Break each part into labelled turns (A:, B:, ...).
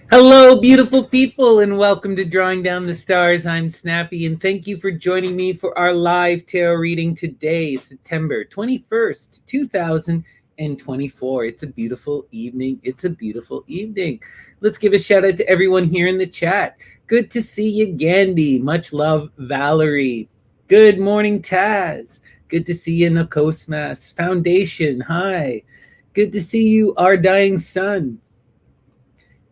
A: Hello, beautiful people, and welcome to Drawing Down the Stars. I'm Snappy, and thank you for joining me for our live tarot reading today, September 21st, 2024. It's a beautiful evening. It's a beautiful evening. Let's give a shout out to everyone here in the chat. Good to see you, Gandhi. Much love, Valerie. Good morning, Taz. Good to see you, Nakosmas. Foundation, hi. Good to see you, Our Dying Sun.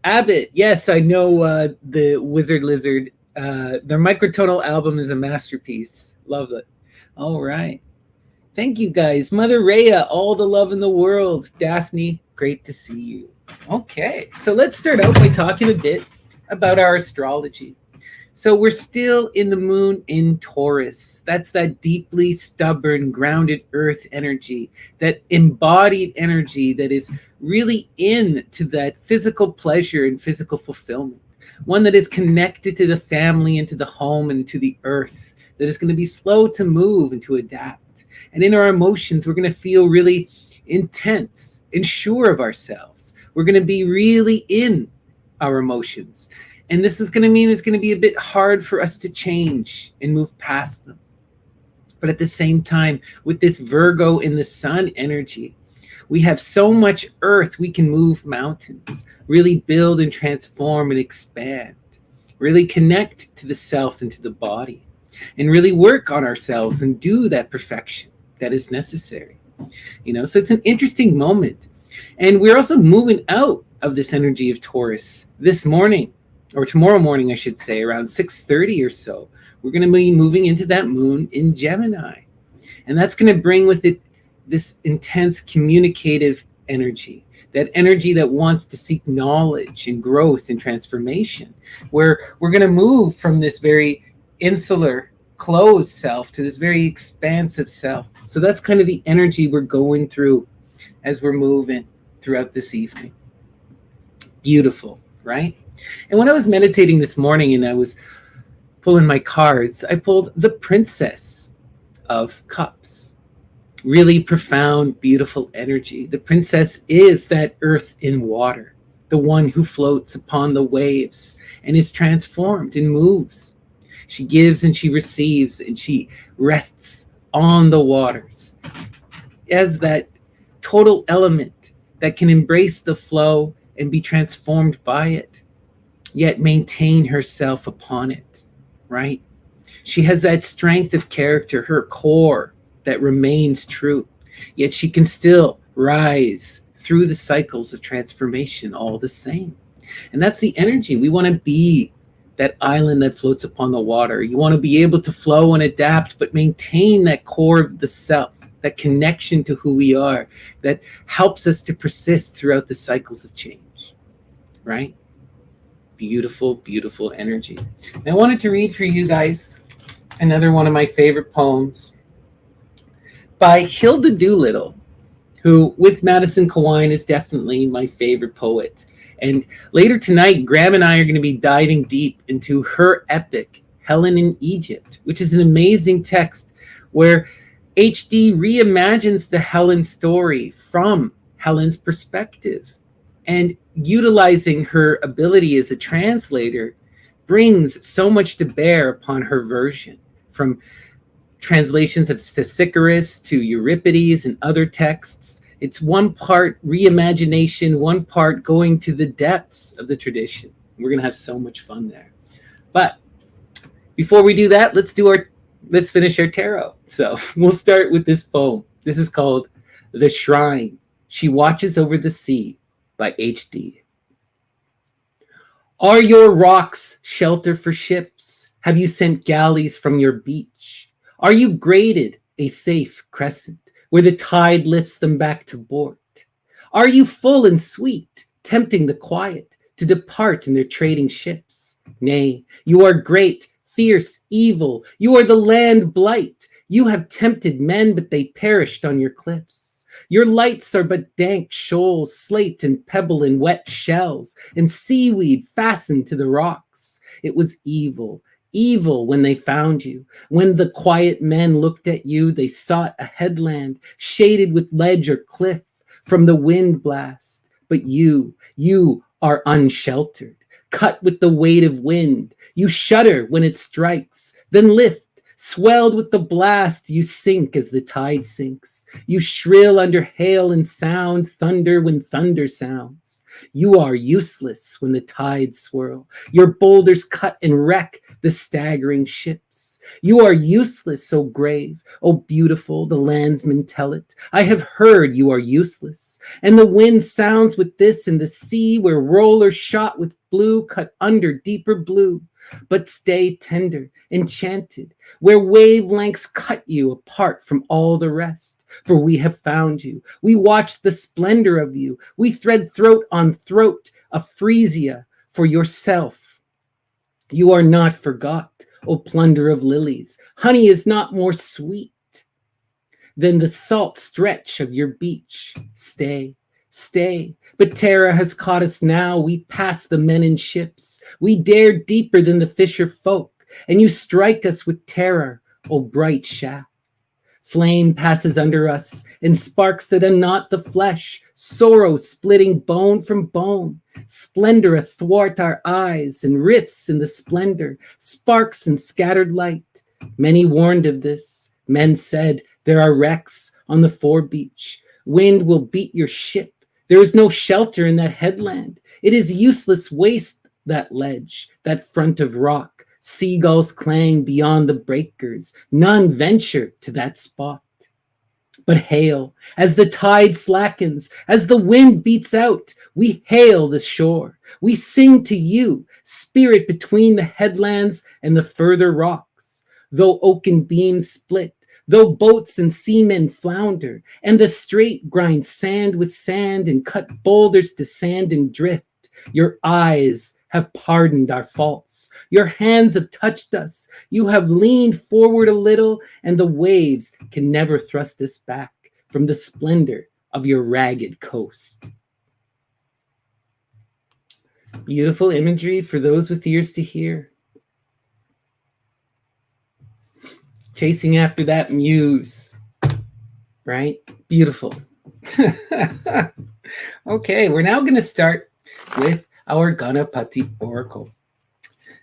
A: Abbott, yes, I know the Wizard Lizard. Their microtonal album is a masterpiece. Love it. All right. Thank you guys. Mother Rhea, all the love in the world. Daphne, great to see you. Okay, so let's start out by talking a bit about our astrology. So we're still in the moon in Taurus. That's that deeply stubborn, grounded earth energy, that embodied energy that is really into that physical pleasure and physical fulfillment. One that is connected to the family and to the home and to the earth, that is going to be slow to move and to adapt. And in our emotions, we're going to feel really intense and sure of ourselves. We're going to be really in our emotions. And this is going to mean it's going to be a bit hard for us to change and move past them. But at the same time, with this Virgo in the sun energy, we have so much earth we can move mountains, really build and transform and expand, really connect to the self and to the body, and really work on ourselves and do that perfection that is necessary. So it's an interesting moment. And we're also moving out of this energy of Taurus this morning, or tomorrow morning, I should say, around 6:30 or so. We're going to be moving into that moon in Gemini. And that's going to bring with it this intense communicative energy, that energy that wants to seek knowledge and growth and transformation, where we're going to move from this very insular, closed self to this very expansive self. So that's kind of the energy we're going through as we're moving throughout this evening. Beautiful, right? And when I was meditating this morning and I was pulling my cards, I pulled the Princess of Cups. Really profound, beautiful energy. The princess is that earth in water, the one who floats upon the waves and is transformed and moves. She gives and she receives and she rests on the waters as that total element that can embrace the flow and be transformed by it, yet maintain herself upon it, right? She has that strength of character, her core that remains true, yet she can still rise through the cycles of transformation all the same. And that's the energy. We want to be that island that floats upon the water. You want to be able to flow and adapt, but maintain that core of the self, that connection to who we are, that helps us to persist throughout the cycles of change, right? Beautiful, beautiful energy. And I wanted to read for you guys another one of my favorite poems by Hilda Doolittle, who, with Madison Kawine, is definitely my favorite poet. And later tonight, Graham and I are going to be diving deep into her epic, Helen in Egypt, which is an amazing text where HD reimagines the Helen story from Helen's perspective. And utilizing her ability as a translator brings so much to bear upon her version, from translations of Stesichorus to Euripides and other texts. It's one part reimagination, one part going to the depths of the tradition. We're going to have so much fun there. But before we do that, let's finish our tarot. So we'll start with this poem. This is called The Shrine. She Watches Over the Sea by HD. Are your rocks shelter for ships? Have you sent galleys from your beach? Are you graded a safe crescent where the tide lifts them back to port? Are you full and sweet, tempting the quiet to depart in their trading ships? Nay, you are great, fierce, evil. You are the land blight. You have tempted men, but they perished on your cliffs. Your lights are but dank shoals, slate and pebble and wet shells, and seaweed fastened to the rocks. It was evil, evil when they found you. When the quiet men looked at you, they sought a headland shaded with ledge or cliff from the wind blast. But you are unsheltered. cut with the weight of wind. You shudder when it strikes, then lift. Swelled with the blast, you sink as the tide sinks. You shrill under hail and sound thunder when thunder sounds. You are useless when the tides swirl. Your boulders cut and wreck the staggering ships. You are useless, O grave, O beautiful, the landsmen tell it. I have heard you are useless. And the wind sounds with this in the sea where rollers shot with blue cut under deeper blue. But stay tender, enchanted, where wavelengths cut you apart from all the rest. For we have found you. We watch the splendor of you. We thread throat on throat of Frisia for yourself. You are not forgot, O plunder of lilies. Honey is not more sweet than the salt stretch of your beach. Stay. Stay, but terror has caught us now. We pass the men in ships. We dare deeper than the fisher folk, and you strike us with terror, O bright shaft. Flame passes under us, and sparks that unknot the flesh, sorrow splitting bone from bone, splendor athwart our eyes, and rifts in the splendor, sparks and scattered light. Many warned of this. Men said, there are wrecks on the forebeach. Wind will beat your ship. There is no shelter in that headland. It is useless waste, that ledge, that front of rock. Seagulls clang beyond the breakers. None venture to that spot. But hail, as the tide slackens, as the wind beats out, we hail the shore. We sing to you, spirit between the headlands and the further rocks. Though oaken beams split, though boats and seamen flounder, and the strait grinds sand with sand and cut boulders to sand and drift, your eyes have pardoned our faults. Your hands have touched us. You have leaned forward a little, and the waves can never thrust us back from the splendor of your ragged coast. Beautiful imagery for those with ears to hear. Chasing after that muse, right? Beautiful. Okay, we're now going to start with our Ganapati oracle.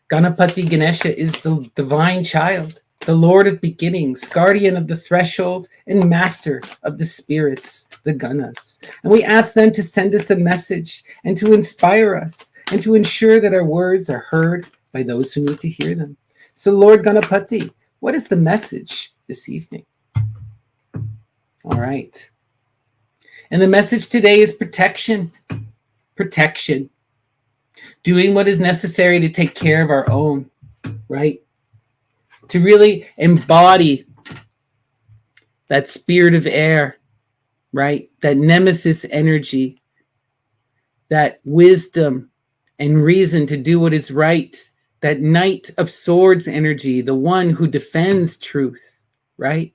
A: Ganapati Ganesha is the divine child, the Lord of beginnings, guardian of the threshold, and master of the spirits, the Ganas. And we ask them to send us a message and to inspire us and to ensure that our words are heard by those who need to hear them. So, Lord Ganapati, what is the message this evening? All right. And the message today is protection. Protection. Doing what is necessary to take care of our own, right? To really embody that spirit of air, right? That nemesis energy, that wisdom and reason to do what is right. That Knight of Swords energy, the one who defends truth, right?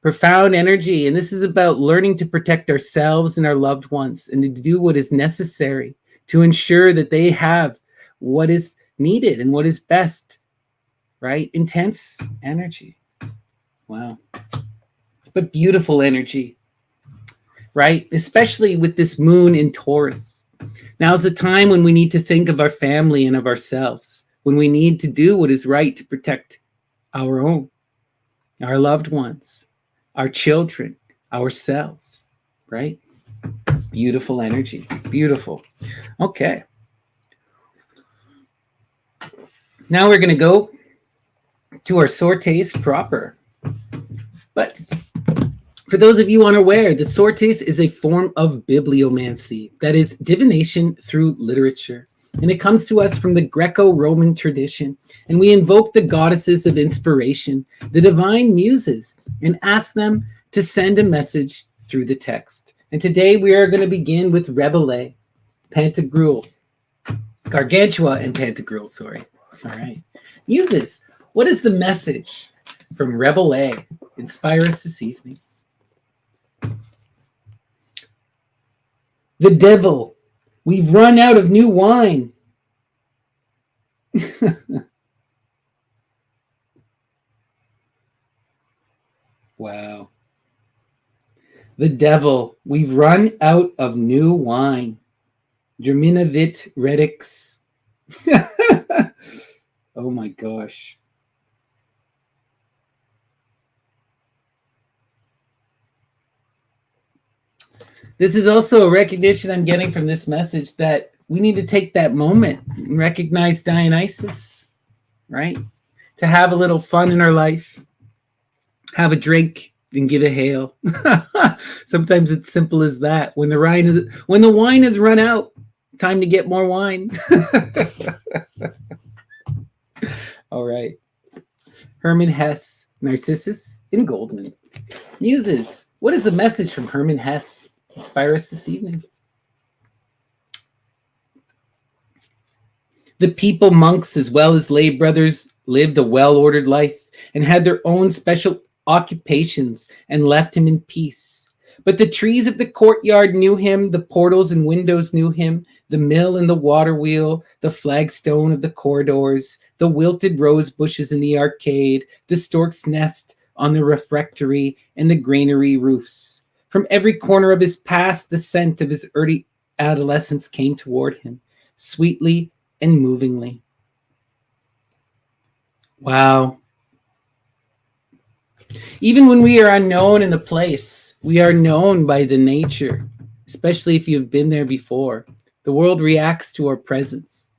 A: Profound energy. And this is about learning to protect ourselves and our loved ones and to do what is necessary to ensure that they have what is needed and what is best, right? Intense energy. Wow. But beautiful energy, right? Especially with this moon in Taurus. Now's the time when we need to think of our family and of ourselves. When we need to do what is right to protect our own, our loved ones, our children, ourselves, right? Beautiful energy. Beautiful. Okay. Now we're going to go to our sortes proper. But for those of you unaware, the sortes is a form of bibliomancy, that is divination through literature. And it comes to us from the Greco-Roman tradition. And we invoke the goddesses of inspiration, the divine muses, and ask them to send a message through the text. And today we are going to begin with Rebele, Pantagruel, Gargantua and Pantagruel, sorry. All right. Muses, what is the message from Rebele? Inspire us this evening. The devil. We've run out of new wine. Wow. The devil. We've run out of new wine. Germinavit redix Oh my gosh. This is also a recognition I'm getting from this message that we need to take that moment and recognize Dionysus, right? To have a little fun in our life, have a drink and give a hail. Sometimes it's simple as that. When the wine has run out, time to get more wine. All right. Hermann Hesse, Narcissus, and Goldman. Muses, what is the message from Hermann Hesse? Inspire us this evening. The people, monks as well as lay brothers, lived a well-ordered life and had their own special occupations and left him in peace. But the trees of the courtyard knew him, the portals and windows knew him, the mill and the water wheel, the flagstone of the corridors, the wilted rose bushes in the arcade, the stork's nest on the refectory and the granary roofs. From every corner of his past, the scent of his early adolescence came toward him, sweetly and movingly. Wow. Even when we are unknown in the place, we are known by the nature, especially if you've been there before. The world reacts to our presence.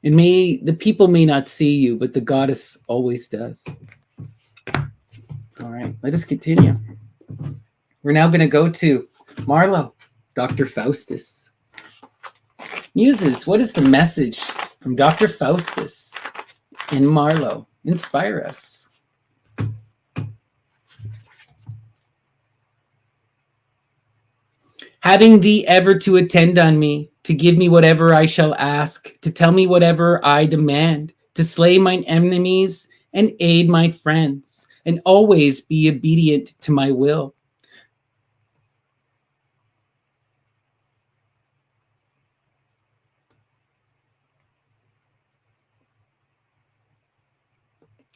A: And the people may not see you, but the goddess always does. All right, let us continue. We're now going to go to Marlowe, Dr. Faustus. Muses, what is the message from Dr. Faustus and Marlowe? Inspire us. Having thee ever to attend on me, to give me whatever I shall ask, to tell me whatever I demand, to slay mine enemies and aid my friends, and always be obedient to my will.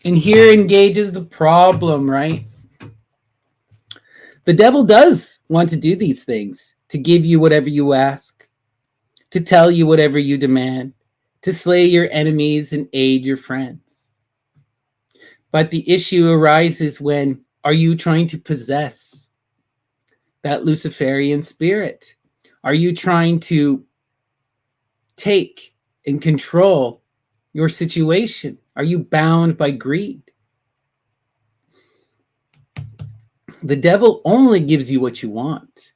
A: And here engages the problem, right? The devil does want to do these things, to give you whatever you ask, to tell you whatever you demand, to slay your enemies and aid your friends. But the issue arises when, are you trying to possess that Luciferian spirit? Are you trying to take and control your situation? Are you bound by greed? The devil only gives you what you want.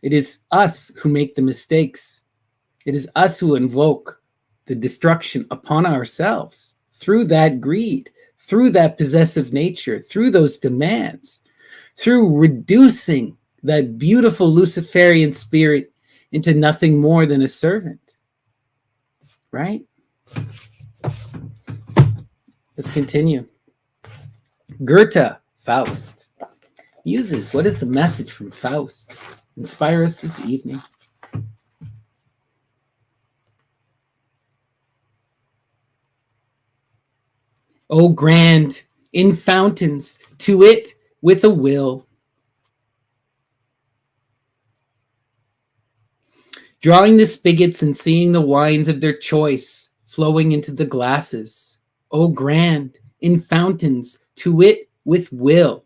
A: It is us who make the mistakes. It is us who invoke the destruction upon ourselves through that greed, through that possessive nature, through those demands, through reducing that beautiful Luciferian spirit into nothing more than a servant. Right? Let's continue. Goethe, Faust. Muses, what is the message from Faust? Inspire us this evening. O grand, in fountains, to it with a will. Drawing the spigots and seeing the wines of their choice flowing into the glasses. O grand, in fountains, to it with will.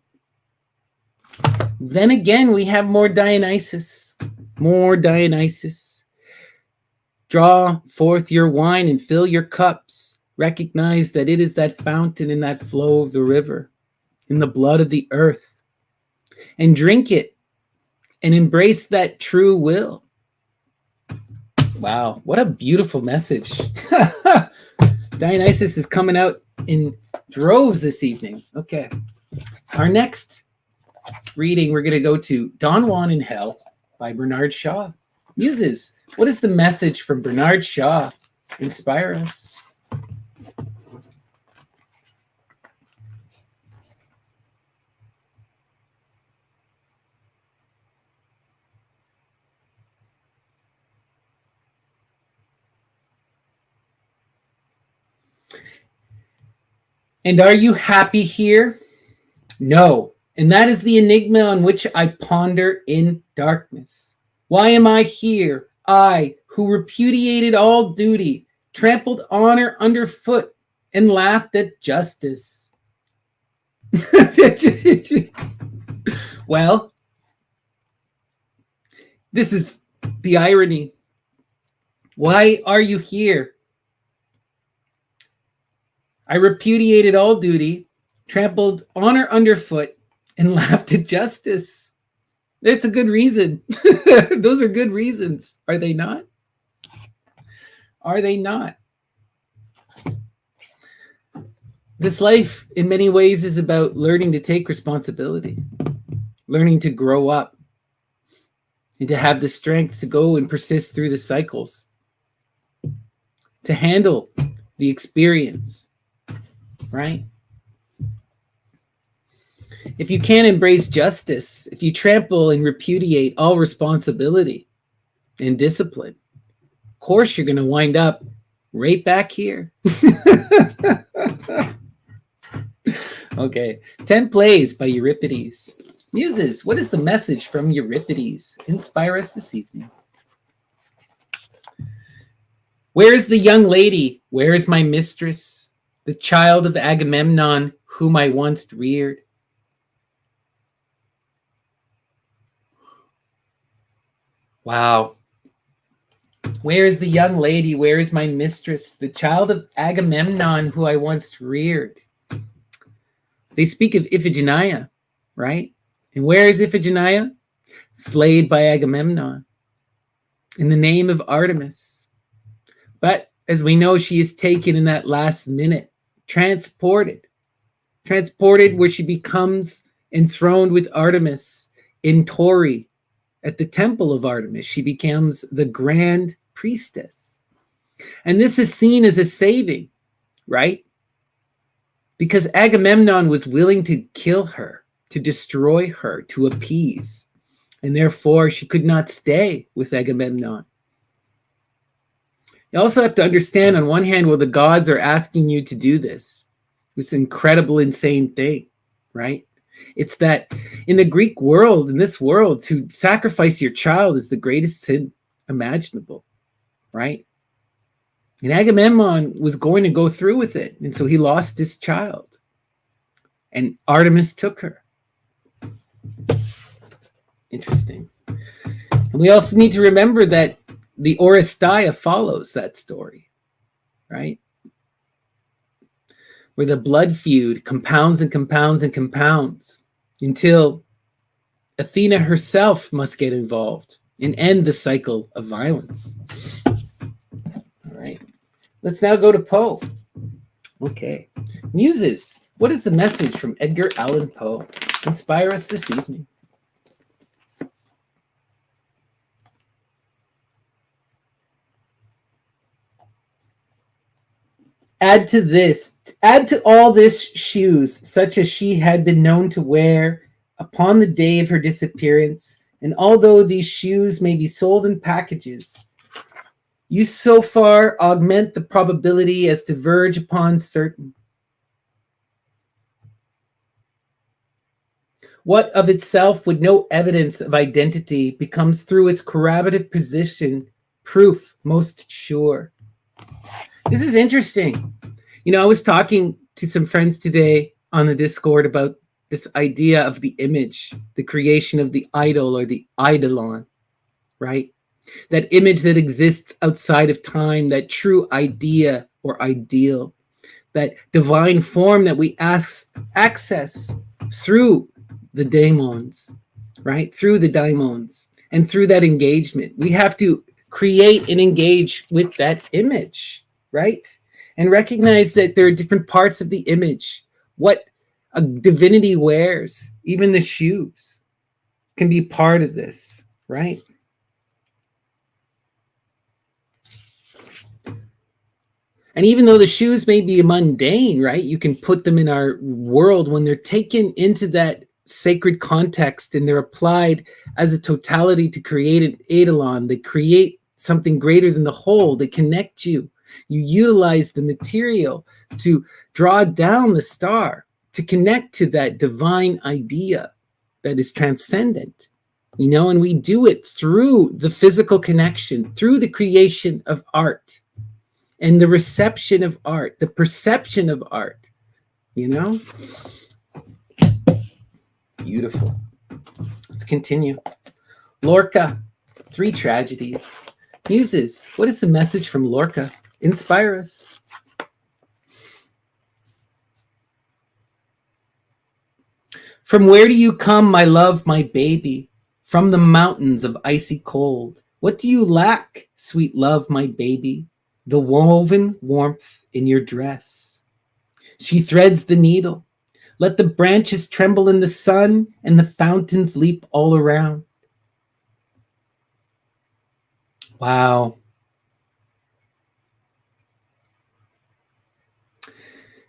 A: Then again, we have more Dionysus. More Dionysus. Draw forth your wine and fill your cups. Recognize that it is that fountain in that flow of the river, in the blood of the earth. And drink it and embrace that true will. Wow, what a beautiful message. Dionysus is coming out in droves this evening. Okay. Our next reading, we're going to go to Don Juan in Hell by Bernard Shaw. Muses, what is the message from Bernard Shaw? Inspire us. And are you happy here? No. And that is the enigma on which I ponder in darkness. Why am I here? I, who repudiated all duty, trampled honor underfoot, and laughed at justice. Well, this is the irony. Why are you here? I repudiated all duty, trampled honor underfoot, and laughed at justice. That's a good reason. Those are good reasons, are they not? Are they not? This life, in many ways, is about learning to take responsibility, learning to grow up, and to have the strength to go and persist through the cycles, to handle the experience, right? If you can't embrace justice, if you trample and repudiate all responsibility and discipline, of course you're going to wind up right back here. Okay, 10 Plays by Euripides. Muses, what is the message from Euripides? Inspire us this evening. Where is the young lady? Where is my mistress? The child of Agamemnon, whom I once reared. Wow. Where is the young lady? Where is my mistress? The child of Agamemnon, who I once reared. They speak of Iphigenia, right? And where is Iphigenia? Slayed by Agamemnon in the name of Artemis. But as we know, she is taken in that last minute, transported where she becomes enthroned with Artemis in Tori at the temple of Artemis. She becomes the grand priestess. And this is seen as a saving, right? Because Agamemnon was willing to kill her, to destroy her, to appease. And therefore, she could not stay with Agamemnon. You also have to understand, on one hand, well, the gods are asking you to do this incredible, insane thing, right? It's that in the Greek world, in this world, to sacrifice your child is the greatest sin imaginable, right? And Agamemnon was going to go through with it. And so he lost his child. And Artemis took her. Interesting. And we also need to remember that the Oresteia follows that story, right? Where the blood feud compounds and compounds and compounds until Athena herself must get involved and end the cycle of violence. All right. Let's now go to Poe. Okay. Muses, what is the message from Edgar Allan Poe? Inspire us this evening. Add to all this shoes, such as she had been known to wear upon the day of her disappearance. And although these shoes may be sold in packages, you so far augment the probability as to verge upon certain. What of itself with no evidence of identity becomes through its corroborative position proof most sure. This is interesting. You know, I was talking to some friends today on the Discord about this idea of the image, the creation of the idol or the eidolon, right? That image that exists outside of time, that true idea or ideal, that divine form that we access through the daemons, right? Through the daimons and through that engagement. We have to create and engage with that image, right? And recognize that there are different parts of the image. What a divinity wears, even the shoes, can be part of this, right? And even though the shoes may be mundane, right? You can put them in our world when they're taken into that sacred context and they're applied as a totality to create an eidolon. They create something greater than the whole. They connect you. You utilize the material to draw down the star, to connect to that divine idea that is transcendent. And we do it through the physical connection, through the creation of art and the reception of art, the perception of art, Beautiful. Let's continue. Lorca, 3 tragedies. Muses, what is the message from Lorca? Inspire us. From where do you come, my love, my baby? From the mountains of icy cold. What do you lack, sweet love, my baby? The woven warmth in your dress. She threads the needle. Let the branches tremble in the sun and the fountains leap all around. Wow.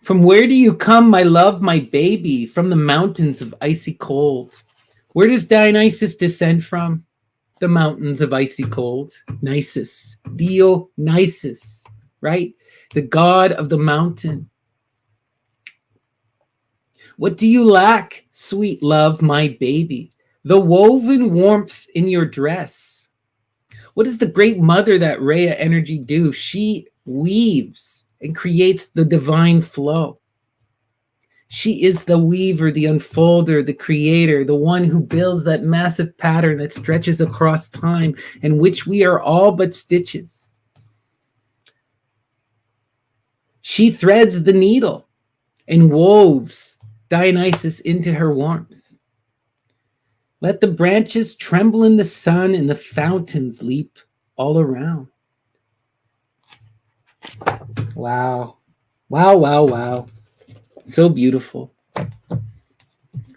A: From where do you come, my love, my baby? From the mountains of icy cold. Where does Dionysus descend from? The mountains of icy cold. Nisus, Dionysus, right? The god of the mountain. What do you lack, sweet love, my baby? The woven warmth in your dress. What does the great mother, that Rhea energy, do? She weaves and creates the divine flow. She is the weaver, the unfolder, the creator, the one who builds that massive pattern that stretches across time, in which we are all but stitches. She threads the needle and woves Dionysus into her warmth. Let the branches tremble in the sun and the fountains leap all around. Wow. Wow, wow, wow. So beautiful.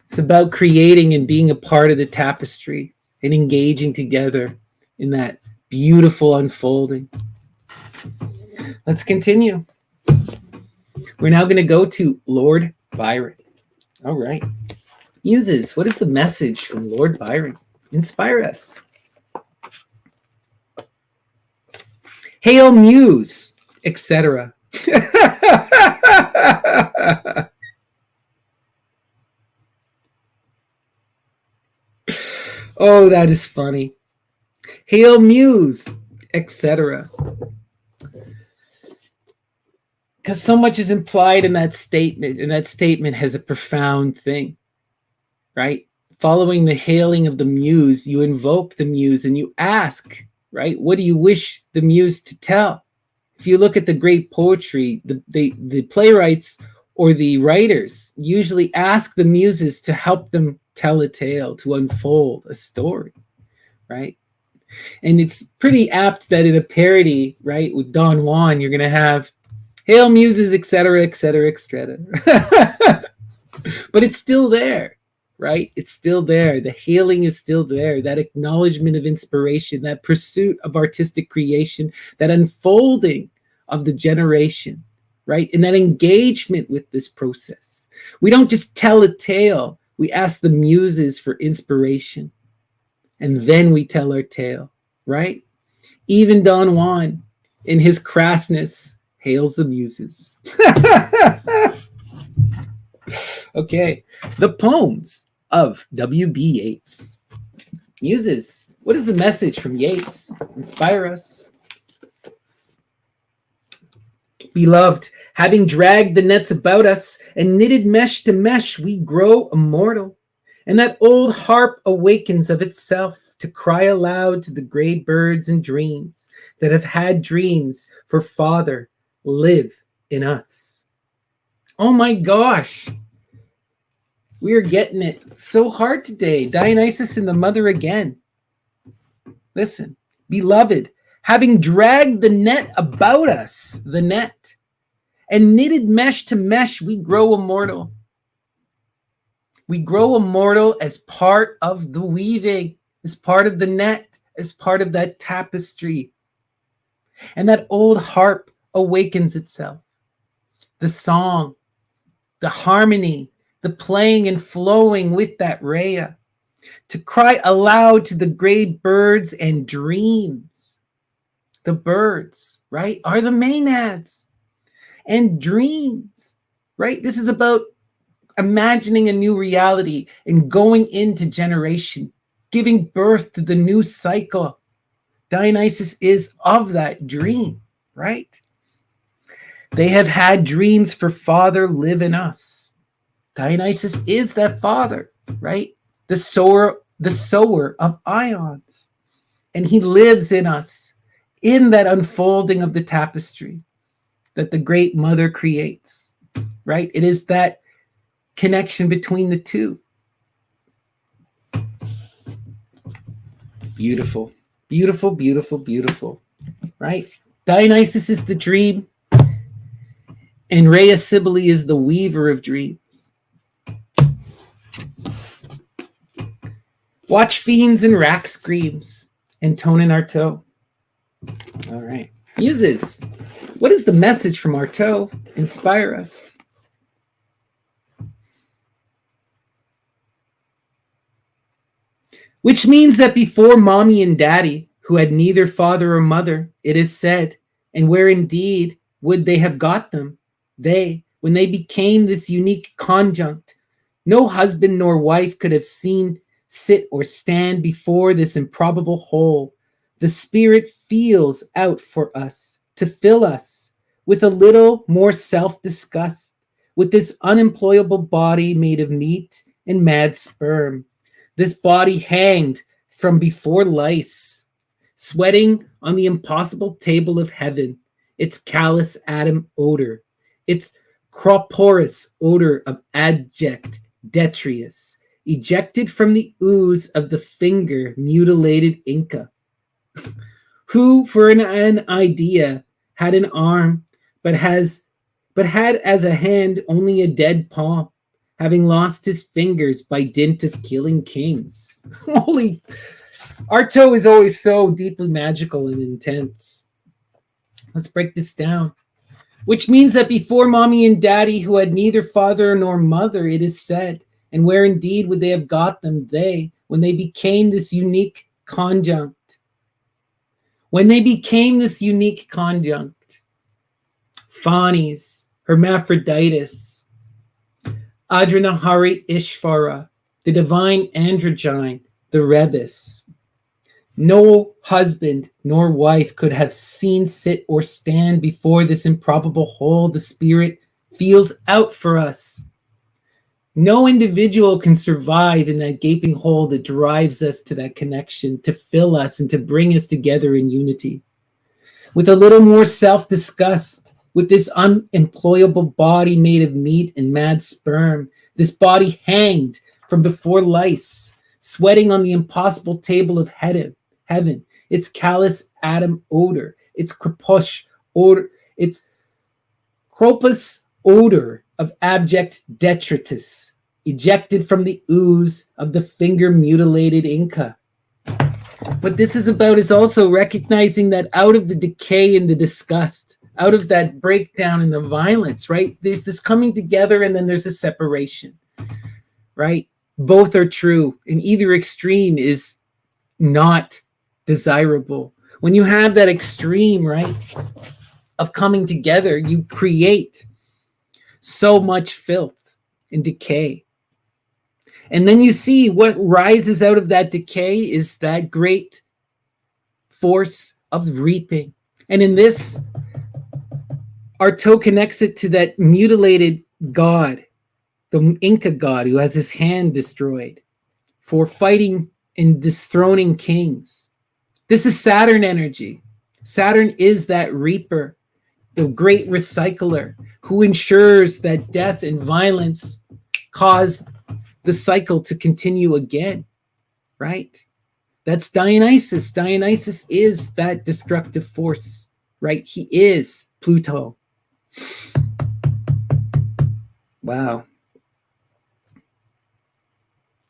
A: It's about creating and being a part of the tapestry and engaging together in that beautiful unfolding. Let's continue. We're now going to go to Lord Byron. All right. Muses, what is the message from Lord Byron? Inspire us. Hail Muse, etc. Oh, that is funny. Hail Muse, etc. Because so much is implied in that statement, and that statement has a profound thing, right? Following the hailing of the muse, you invoke the muse and you ask, right? What do you wish the muse to tell? If you look at the great poetry, the playwrights or the writers usually ask the muses to help them tell a tale, to unfold a story, right? And it's pretty apt that in a parody, right, with Don Juan, you're going to have hail muses, etc., etc., etc. But it's still there, right? It's still there. The hailing is still there. That acknowledgement of inspiration, that pursuit of artistic creation, that unfolding of the generation, right? And that engagement with this process. We don't just tell a tale. We ask the muses for inspiration. And then we tell our tale, right? Even Don Juan, in his crassness, hails the muses. Okay, the poems of W.B. Yeats. Muses, what is the message from Yeats? Inspire us. Beloved, having dragged the nets about us and knitted mesh to mesh, we grow immortal. And that old harp awakens of itself to cry aloud to the gray birds and dreams that have had dreams for Father, live in us. Oh my gosh. We are getting it so hard today. Dionysus and the mother again. Listen, beloved, having dragged the net about us, the net, and knitted mesh to mesh, we grow immortal. We grow immortal as part of the weaving, as part of the net, as part of that tapestry. And that old harp awakens itself. The song, the harmony, the playing and flowing with that Rhea, to cry aloud to the gray birds and dreams. The birds, right, are the maenads, and dreams, right? This is about imagining a new reality and going into generation, giving birth to the new cycle. Dionysus is of that dream, right? They have had dreams for Father live in us. Dionysus is that Father, right? The sower of ions. And he lives in us, in that unfolding of the tapestry that the great mother creates, right? It is that connection between the two. Beautiful, beautiful, beautiful, beautiful, right? Dionysus is the dream, and Rhea Sibylle is the weaver of dreams. Watch fiends and rack screams, Antonin Artaud. All right. Muses, what is the message from Artaud? Inspire us. Which means that before mommy and daddy, who had neither father or mother, it is said, and where indeed would they have got them, they, when they became this unique conjunct, no husband nor wife could have seen sit or stand before this improbable whole. The Spirit feels out for us to fill us with a little more self-disgust, with this unemployable body made of meat and mad sperm. This body hanged from before lice, sweating on the impossible table of heaven, its callous atom odor, its corporous odor of abject detritus, ejected from the ooze of the finger mutilated Inca, who for an idea had an arm, but had as a hand only a dead palm, having lost his fingers by dint of killing kings. Holy, Artaud is always so deeply magical and intense. Let's break this down. Which means that before mommy and daddy, who had neither father nor mother, it is said, and where indeed would they have got them, they, when they became this unique conjunct. When they became this unique conjunct, Phanes, Hermaphroditus, Adranahari Ishvara, the divine androgyne, the Rebus. No husband nor wife could have seen sit or stand before this improbable whole. The Spirit feels out for us. No individual can survive in that gaping hole that drives us to that connection, to fill us and to bring us together in unity. With a little more self-disgust, with this unemployable body made of meat and mad sperm, this body hanged from before lice, sweating on the impossible table of heaven, its callous atom odor, its corpus odor of abject detritus, ejected from the ooze of the finger mutilated Inca. What this is about is also recognizing that out of the decay and the disgust, out of that breakdown and the violence, right? There's this coming together and then there's a separation, right? Both are true, and either extreme is not desirable. When you have that extreme, right, of coming together, you create so much filth and decay. And then you see what rises out of that decay is that great force of reaping. And in this, Artaud connects it to that mutilated god, the Inca god who has his hand destroyed for fighting and dethroning kings. This is Saturn energy. Saturn is that reaper, the great recycler who ensures that death and violence cause the cycle to continue again, right? That's Dionysus. Dionysus is that destructive force, right? He is Pluto. Wow.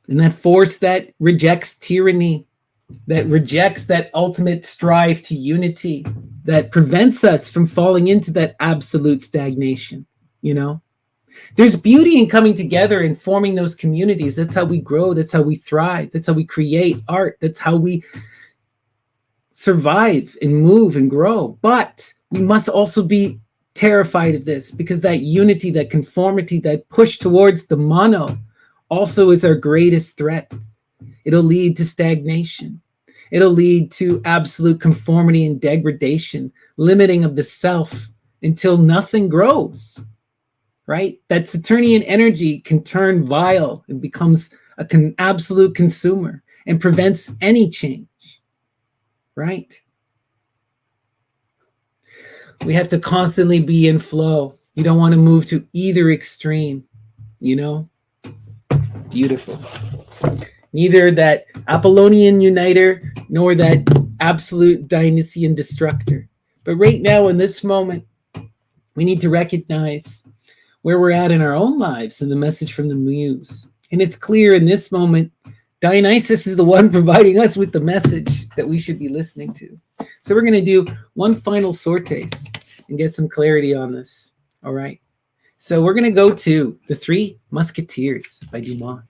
A: And that force that rejects tyranny, that rejects that ultimate strive to unity, that prevents us from falling into that absolute stagnation, you know? There's beauty in coming together and forming those communities. That's how we grow. That's how we thrive. That's how we create art. That's how we survive and move and grow. But we must also be terrified of this, because that unity, that conformity, that push towards the mono also is our greatest threat. It'll lead to stagnation. It'll lead to absolute conformity and degradation, limiting of the self until nothing grows, right? That Saturnian energy can turn vile and becomes an absolute consumer and prevents any change, right? We have to constantly be in flow. You don't want to move to either extreme, you know? Beautiful. Neither that Apollonian uniter nor that absolute Dionysian destructor. But right now, in this moment, we need to recognize where we're at in our own lives and the message from the muse. And it's clear in this moment, Dionysus is the one providing us with the message that we should be listening to. So we're going to do one final sortes and get some clarity on this. All right. So we're going to go to The Three Musketeers by Dumas.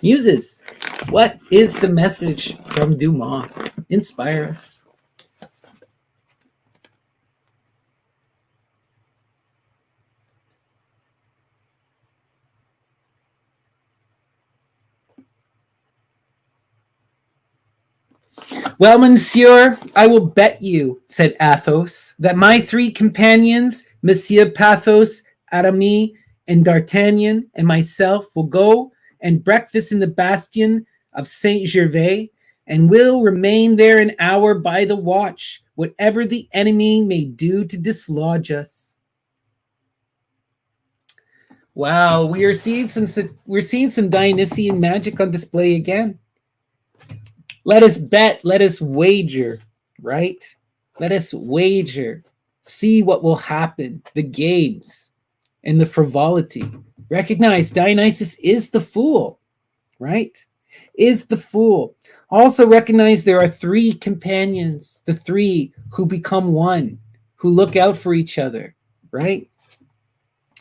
A: Muses, what is the message from Dumas? Inspire us. Well, monsieur, I will bet you, said Athos, that my three companions, Monsieur Pathos, Aramis, and D'Artagnan, and myself will go and breakfast in the bastion of Saint Gervais, and will remain there an hour by the watch, whatever the enemy may do to dislodge us. Wow, we're seeing some Dionysian magic on display again. Let us bet, let us wager, right? Let us wager. See what will happen. The games and the frivolity. Recognize Dionysus is the fool, right? Is the fool. Also recognize there are three companions, the three who become one, who look out for each other, right?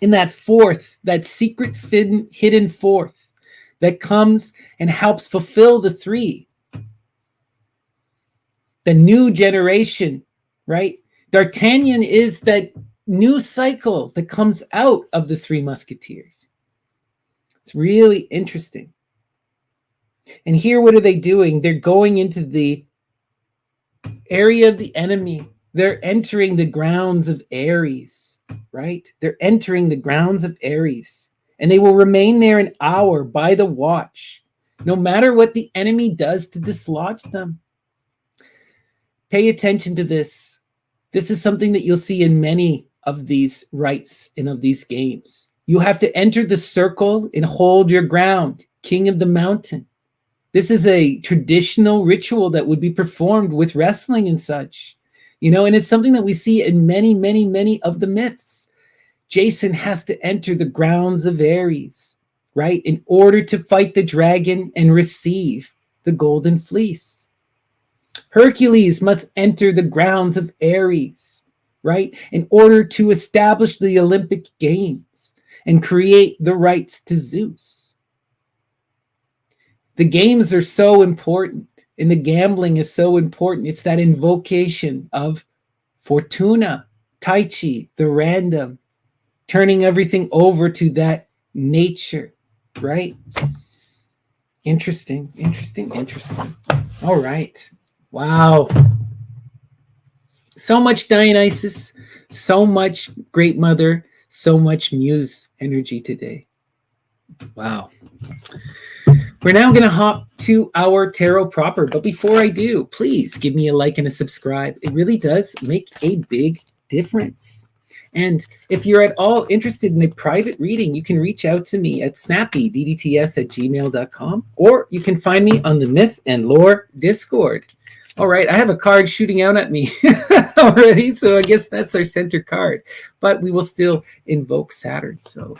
A: In that fourth, that secret hidden fourth that comes and helps fulfill the three. The new generation, right? D'Artagnan is that new cycle that comes out of the Three Musketeers. It's really interesting. And here, what are they doing? They're going into the area of the enemy. They're entering the grounds of Ares, right? They're entering the grounds of Ares. And they will remain there an hour by the watch, no matter what the enemy does to dislodge them. Pay attention to this. This is something that you'll see in many of these rites and of these games. You have to enter the circle and hold your ground, king of the mountain. This is a traditional ritual that would be performed with wrestling and such, you know, and it's something that we see in many, many, many of the myths. Jason has to enter the grounds of Ares, right, in order to fight the dragon and receive the golden fleece. Hercules must enter the grounds of Ares, right, in order to establish the Olympic Games and create the rights to Zeus. The games are so important, and the gambling is so important. It's that invocation of Fortuna, Tai Chi, the random, turning everything over to that nature, right? Interesting. All right. Wow. So much Dionysus, so much Great Mother, so much Muse energy today. Wow. We're now going to hop to our tarot proper. But before I do, please give me a like and a subscribe. It really does make a big difference. And if you're at all interested in a private reading, you can reach out to me at snappydts@gmail.com, or you can find me on the Myth and Lore Discord. All right, I have a card shooting out at me already, so I guess that's our center card. But we will still invoke Saturn. So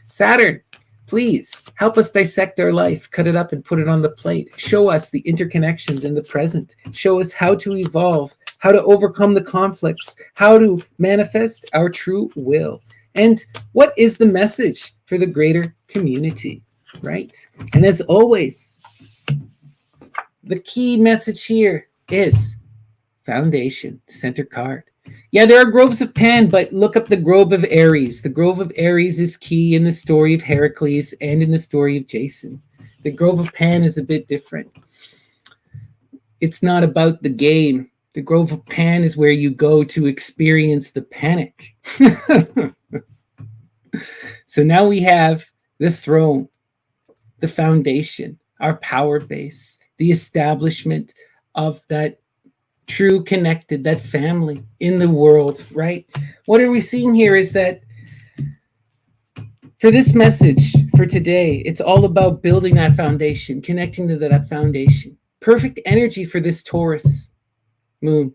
A: Saturn, please help us dissect our life, cut it up and put it on the plate. Show us the interconnections in the present. Show us how to evolve, how to overcome the conflicts, how to manifest our true will. And what is the message for the greater community, right? And as always, the key message here is foundation, center card. Yeah, there are groves of Pan, but look up the Grove of Ares. The Grove of Ares is key in the story of Heracles and in the story of Jason. The Grove of Pan is a bit different. It's not about the game. The Grove of Pan is where you go to experience the panic. So now we have the throne, the foundation, our power base, the establishment of that true connected, that family in the world, right? What are we seeing here is that for this message for today, it's all about building that foundation, connecting to that foundation. Perfect energy for this Taurus moon,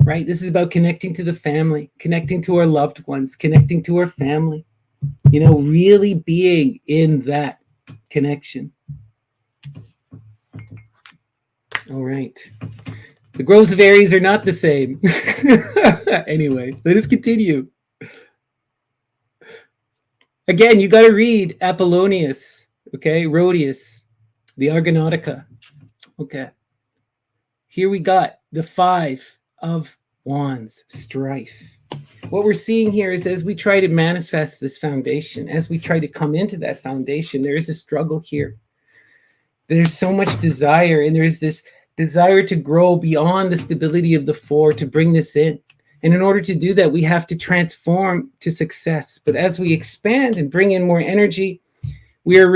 A: right? This is about connecting to the family, connecting to our loved ones, connecting to our family, really being in that connection. All right. The groves of Aries are not the same. Anyway, let us continue. Again, you got to read Apollonius, okay? Rhodius, the Argonautica. Okay. Here we got the 5 of Wands, strife. What we're seeing here is as we try to manifest this foundation, as we try to come into that foundation, there is a struggle here. There's so much desire, and there's this desire to grow beyond the stability of the 4 to bring this in. And in order to do that, we have to transform to success. But as we expand and bring in more energy, we are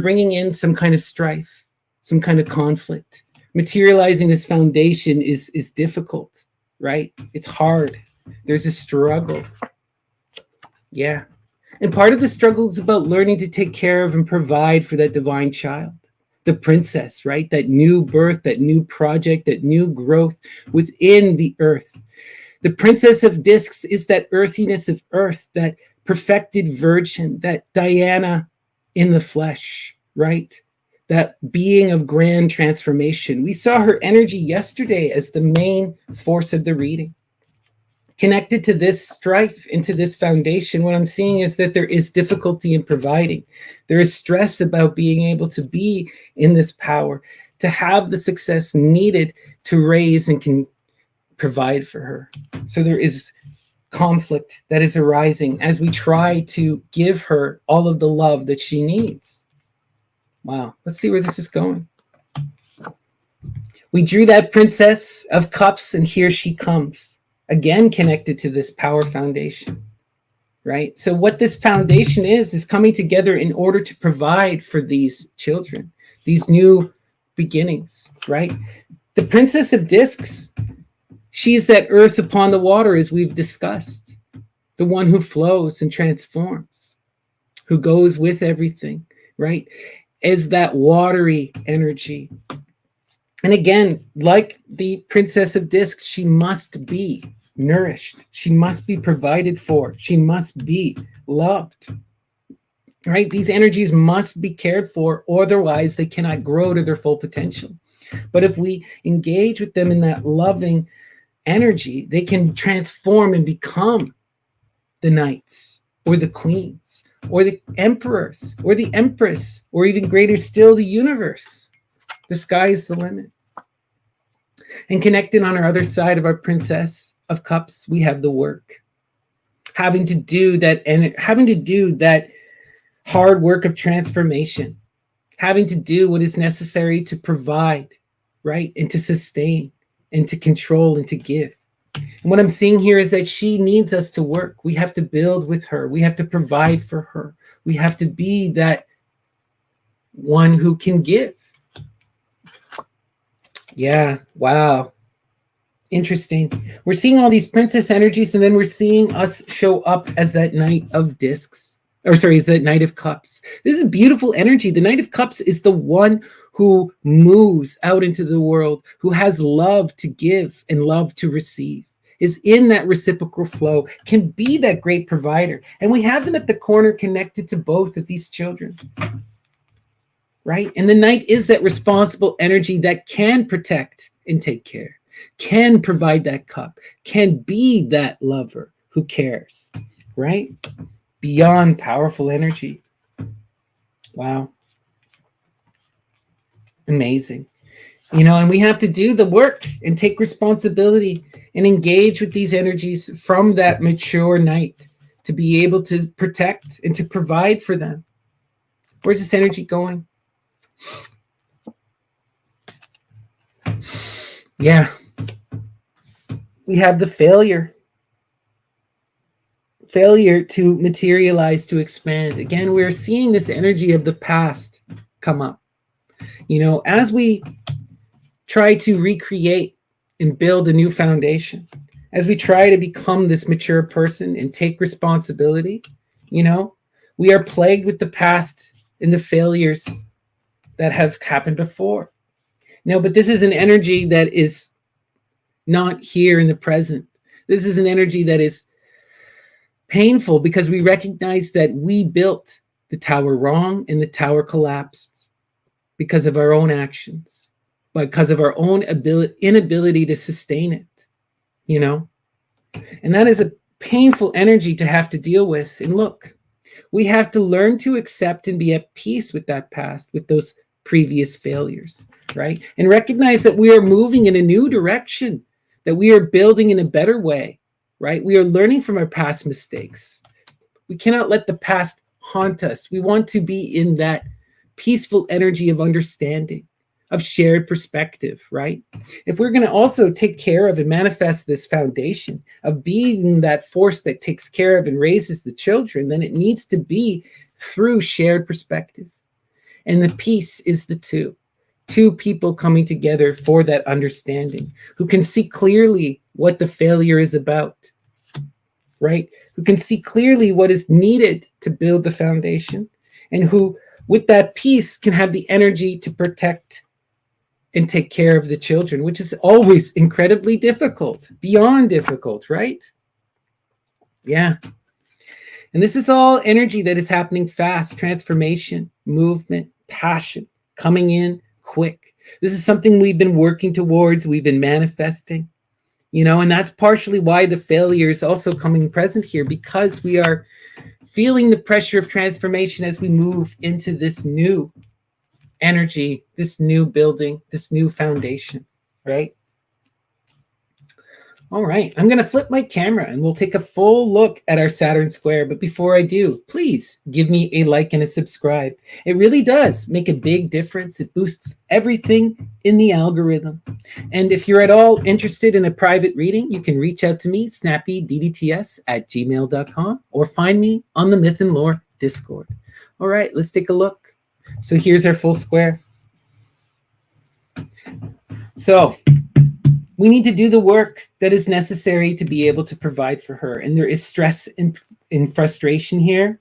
A: bringing in some kind of strife, some kind of conflict. Materializing this foundation is difficult, right? It's hard. There's a struggle. Yeah. And part of the struggle is about learning to take care of and provide for that divine child, the princess, right? That new birth, that new project, that new growth within the earth. The princess of discs is that earthiness of earth, that perfected virgin, that Diana in the flesh, right? That being of grand transformation. We saw her energy yesterday as the main force of the reading. Connected to this strife, into this foundation, what I'm seeing is that there is difficulty in providing. There is stress about being able to be in this power, to have the success needed to raise and can provide for her. So there is conflict that is arising as we try to give her all of the love that she needs. Wow, let's see where this is going. We drew that Princess of Cups, and here she comes. Again, connected to this power foundation, right? So what this foundation is coming together in order to provide for these children, these new beginnings, right? The Princess of Discs, she's that earth upon the water, as we've discussed, the one who flows and transforms, who goes with everything, right? As that watery energy. And again, like the Princess of Discs, she must be nourished. She must be provided for. She must be loved, right? These energies must be cared for, otherwise they cannot grow to their full potential. But if we engage with them in that loving energy, they can transform and become the knights or the queens or the emperors or the empress, or even greater still, the universe. The sky is the limit. And connected on our other side of our Princess of Cups, we have the work. Having to do that hard work of transformation. Having to do what is necessary to provide, right? And to sustain and to control and to give. And what I'm seeing here is that she needs us to work. We have to build with her. We have to provide for her. We have to be that one who can give. Yeah, wow. Interesting. We're seeing all these princess energies, and then we're seeing us show up as that Knight of Discs. As that Knight of Cups. This is beautiful energy. The Knight of Cups is the one who moves out into the world, who has love to give and love to receive, is in that reciprocal flow, can be that great provider. And we have them at the corner connected to both of these children. Right? And the Knight is that responsible energy that can protect and take care, can provide that cup, can be that lover who cares, right? Beyond powerful energy. Wow. Amazing. And we have to do the work and take responsibility and engage with these energies from that mature Knight to be able to protect and to provide for them. Where's this energy going? Yeah. We have the failure to materialize, to expand. Again, we're seeing this energy of the past come up. As we try to recreate and build a new foundation, as we try to become this mature person and take responsibility, we are plagued with the past and the failures that have happened before. But this is an energy that is not here in the present. This is an energy that is painful because we recognize that we built the tower wrong and the tower collapsed because of our own actions, because of our own inability to sustain it, And that is a painful energy to have to deal with. And look, we have to learn to accept and be at peace with that past, with those previous failures, right? And recognize that we are moving in a new direction, that we are building in a better way, right? We are learning from our past mistakes. We cannot let the past haunt us. We want to be in that peaceful energy of understanding, of shared perspective, right? If we're going to also take care of and manifest this foundation of being that force that takes care of and raises the children, then it needs to be through shared perspective. And the peace is the two people coming together for that understanding, who can see clearly what the failure is about, right? Who can see clearly what is needed to build the foundation, and who, with that peace, can have the energy to protect and take care of the children, which is always incredibly difficult, beyond difficult, right? Yeah. And this is all energy that is happening fast: transformation, movement, passion, coming in quick. This is something we've been working towards, we've been manifesting, and that's partially why the failure is also coming present here, because we are feeling the pressure of transformation as we move into this new energy, this new building, this new foundation, right? All right, I'm going to flip my camera and we'll take a full look at our Saturn square. But before I do, please give me a like and a subscribe. It really does make a big difference. It boosts everything in the algorithm. And if you're at all interested in a private reading, you can reach out to me, snappydts@gmail.com, or find me on the Myth and Lore Discord. All right, let's take a look. So here's our full square. So we need to do the work that is necessary to be able to provide for her. And there is stress and frustration here,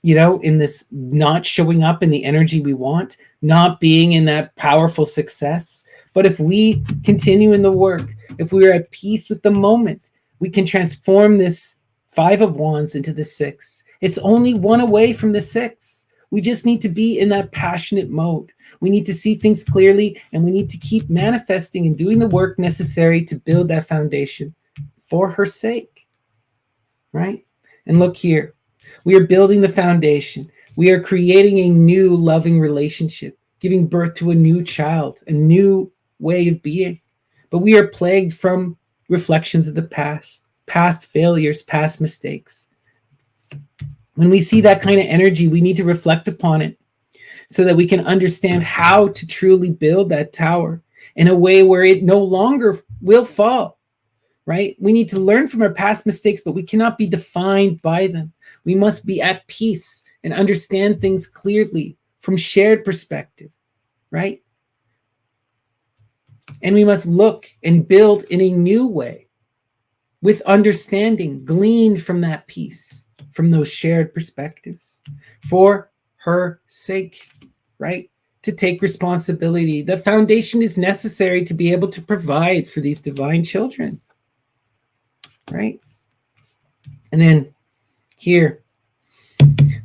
A: in this not showing up in the energy we want, not being in that powerful success. But if we continue in the work, if we are at peace with the moment, we can transform this 5 of Wands into the 6. It's only one away from the 6. We just need to be in that passionate mode. We need to see things clearly, and we need to keep manifesting and doing the work necessary to build that foundation for her sake, right? And look here. We are building the foundation. We are creating a new loving relationship, giving birth to a new child, a new way of being. But we are plagued from reflections of the past failures, past mistakes. When we see that kind of energy, we need to reflect upon it so that we can understand how to truly build that tower in a way where it no longer will fall, right? We need to learn from our past mistakes, but we cannot be defined by them. We must be at peace and understand things clearly from shared perspective, right? And we must look and build in a new way with understanding gleaned from that peace, from those shared perspectives, for her sake, right? To take responsibility. The foundation is necessary to be able to provide for these divine children, right? And then here,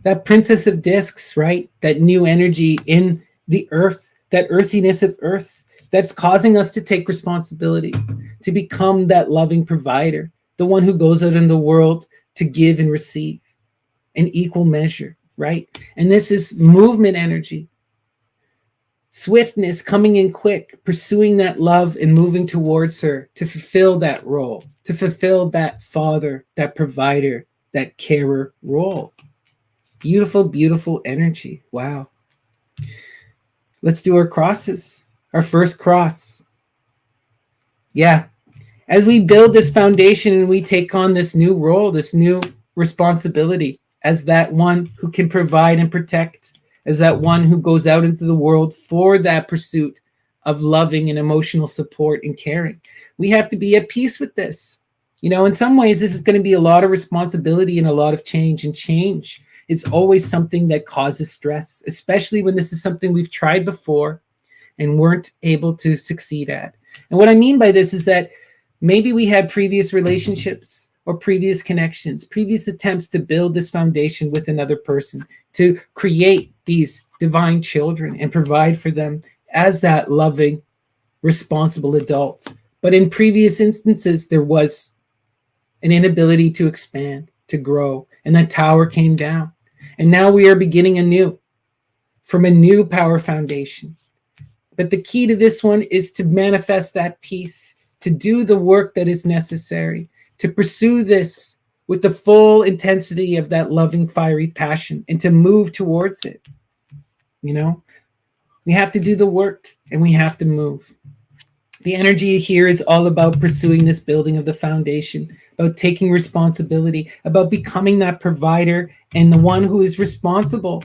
A: that Princess of Discs, right? That new energy in the earth, that earthiness of earth, that's causing us to take responsibility, to become that loving provider, the one who goes out in the world to give and receive in equal measure, right? And this is movement energy, swiftness, coming in quick, pursuing that love and moving towards her to fulfill that role, to fulfill that father, that provider, that carer role. Beautiful, beautiful energy. Wow. Let's do our crosses, our first cross. Yeah. As we build this foundation and we take on this new role, this new responsibility as that one who can provide and protect, as that one who goes out into the world for that pursuit of loving and emotional support and caring. We have to be at peace with this. You know, in some ways, this is going to be a lot of responsibility and a lot of change. And change is always something that causes stress, especially when this is something we've tried before and weren't able to succeed at. And what I mean by this is that maybe we had previous relationships or previous connections, previous attempts to build this foundation with another person, to create these divine children and provide for them as that loving, responsible adult. But in previous instances, there was an inability to expand, to grow, and that tower came down. And now we are beginning anew from a new power foundation. But the key to this one is to manifest that peace, to do the work that is necessary, to pursue this with the full intensity of that loving, fiery passion, and to move towards it. You know, we have to do the work and we have to move. The energy here is all about pursuing this building of the foundation, about taking responsibility, about becoming that provider and the one who is responsible,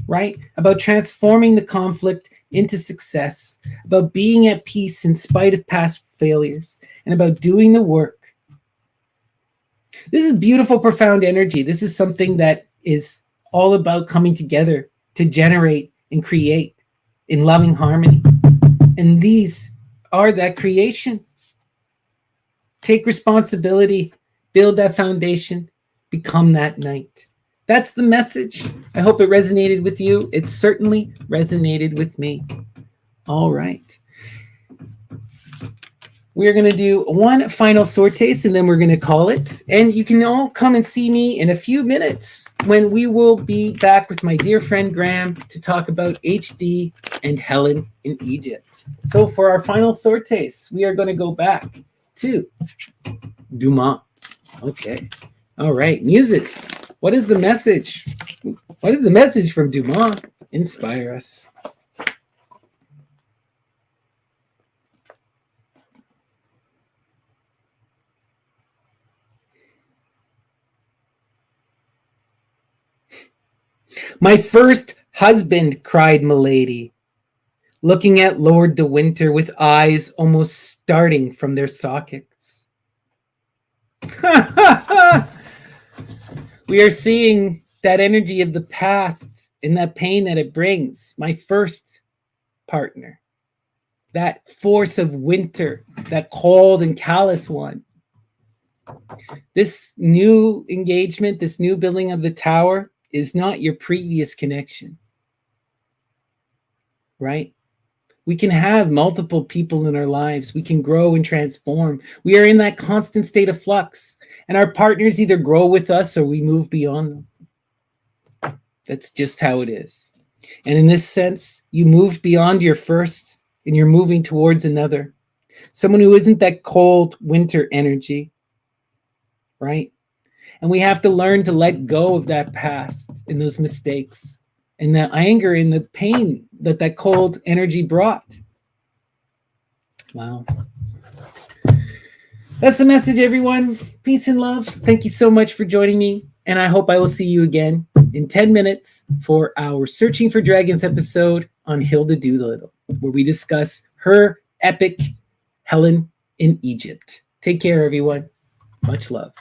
A: right? About transforming the conflict into success, about being at peace in spite of past failures, and about doing the work. This is beautiful, profound energy. This is something that is all about coming together to generate and create in loving harmony. And these are that creation. Take responsibility, build that foundation, become that knight. That's the message. I hope it resonated with you. It certainly resonated with me. All right. We're going to do one final sword taste and then we're going to call it. And you can all come and see me in a few minutes when we will be back with my dear friend Graham to talk about HD and Helen in Egypt. So for our final sword taste, we are going to go back to Dumas. Okay. All right. Muses. What is the message? What is the message from Dumas? Inspire us. My first husband, cried Milady, looking at Lord de Winter with eyes almost starting from their sockets. We are seeing that energy of the past and that pain that it brings. My first partner, that force of winter, that cold and callous one. This new engagement, this new building of the tower is not your previous connection, right? We can have multiple people in our lives. We can grow and transform. We are in that constant state of flux, and our partners either grow with us or we move beyond them. That's just how it is. And in this sense, you moved beyond your first and you're moving towards another. Someone who isn't that cold winter energy, right? And we have to learn to let go of that past and those mistakes and the anger and the pain that that cold energy brought. Wow. That's the message, everyone. Peace and love. Thank you so much for joining me. And I hope I will see you again in 10 minutes for our Searching for Dragons episode on Hilda Doolittle, where we discuss her epic Helen in Egypt. Take care, everyone. Much love.